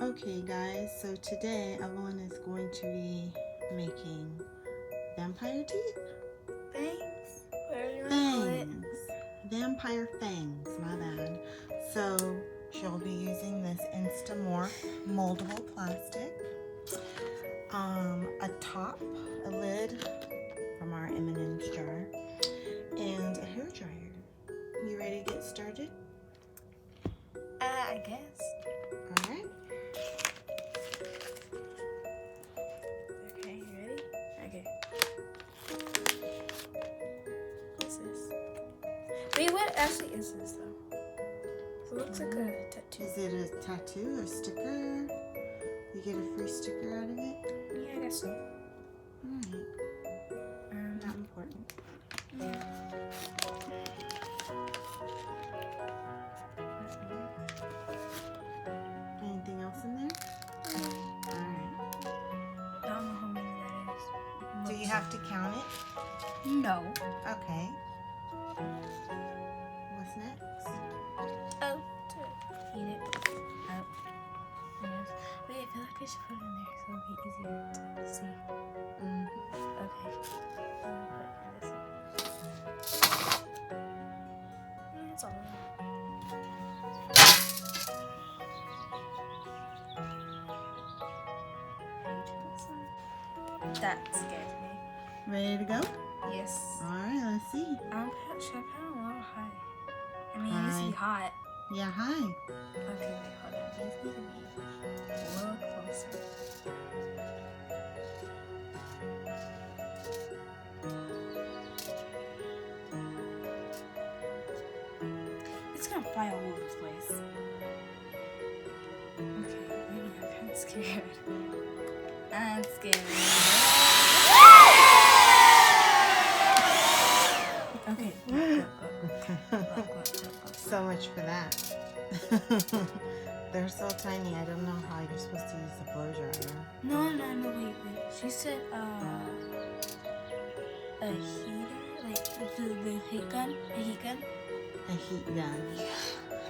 Okay guys, so today Evelyn is going to be making vampire teeth? Fangs? Whatever you want to call it. Fangs. Vampire fangs, my bad. So she'll be using this Instamorph moldable plastic, a top, a lid from our M&M's jar, and a hair dryer. You ready to get started? I guess. Alright. Okay, you ready? Okay. What's this? Wait, what actually is this though? It looks like a tattoo. Is it a tattoo, a sticker? You get a free sticker out of it? Yeah, I guess so. Alright. Not important. Yeah. Anything else in there? Alright. I don't know how many that is. Do you have to count it? No. Okay. What's next? Oh, to eat it. Oh. Yes. Wait, I feel like I should put it in there so it'll be easier to see. Okay. I'm gonna put it in this. That's all. That scared me. Ready to go? Yes. Alright, let's see. Should I put it a little high? I mean, it needs to be hot. Yeah, hi. Okay, wait, hold on. These need to be a little closer. It's gonna fly all over the place. Okay, wait, I'm kind of scared. I'm scared. Okay, go. So much for that. They're so tiny, I don't know how you're supposed to use the blow dryer. No, wait. She said, a heater? Like, the heat gun? A heat gun? A heat gun. Yeah.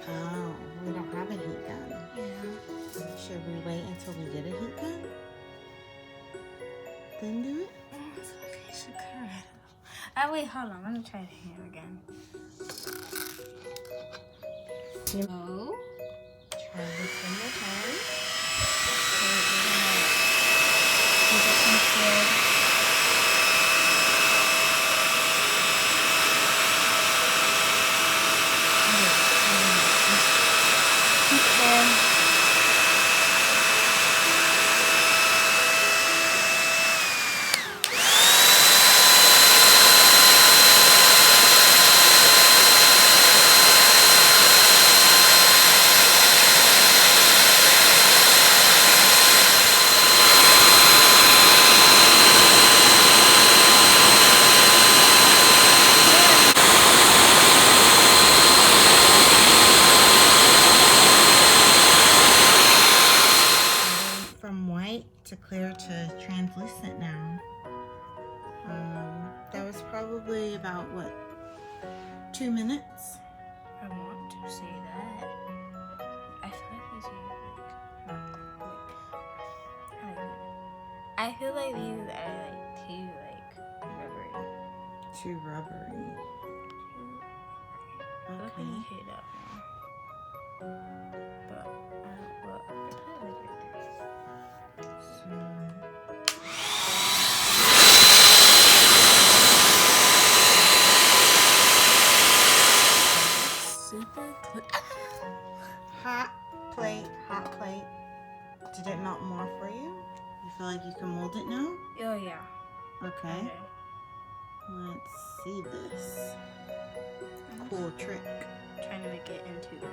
Oh, we don't have a heat gun. Yeah. Should we wait until we get a heat gun? Then do it? Oh, I feel like I should cut it. Wait, hold on. Let me try it here again. No. Try this one more time. From white to clear to translucent now. That was probably about, what, 2 minutes? I want to say that. I feel like these are not quick. I feel like these are rubbery. Too rubbery. How can you Okay. hear that one? But I put it like right there. Super quick. Hot plate, hot plate. Did it melt more for you? You feel like you can mold it now? Oh yeah. Okay. Let's see this. Cool trick. Trying to make it into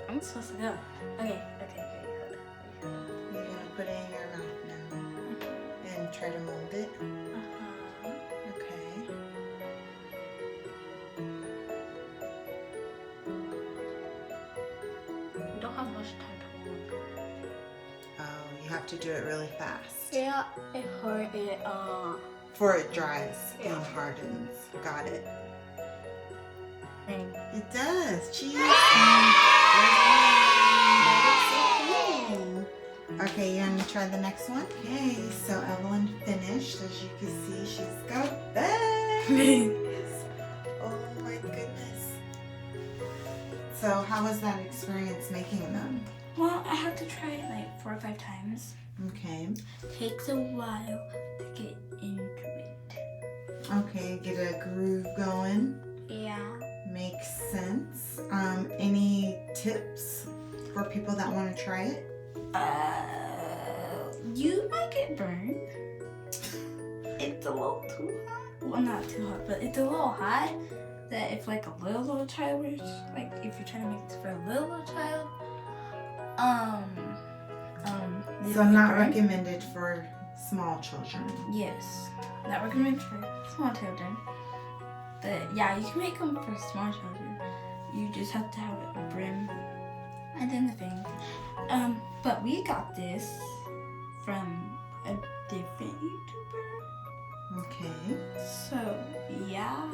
I'm supposed to go. Okay. You're gonna put it in your mouth now and try to mold it. Okay. We don't have much time to hold. Oh, you have to do it really fast. Yeah, it hurt it. Before it dries Yeah. and hardens. Got it. Thing. It does. Cheese. try the next one? Okay, so Evelyn finished. As you can see, she's got bangs. Oh my goodness. So how was that experience making them? Well, I have to try it like 4 or 5 times. Okay. Takes a while to get into it. Okay, get a groove going. Yeah. Makes sense. Any tips for people that want to try it? You might get burned. It's a little too hot. Well, not too hot, but it's a little hot. That if like a little child was like, if you're trying to make this for a little child, So not recommended for small children. Yes, not recommended for small children. But yeah, you can make them for small children. You just have to have a brim and then the thing. But we got this from a different YouTuber. Okay. So yeah.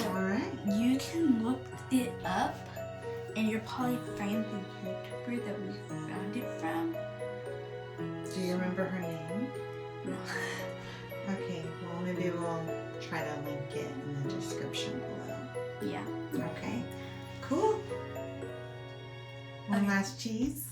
All right. You can look it up, and you'll probably find the YouTuber that we found it from. Do you remember her name? No. Okay, well maybe we'll try to link it in the description below. Yeah. Okay, cool. One Okay. last cheese.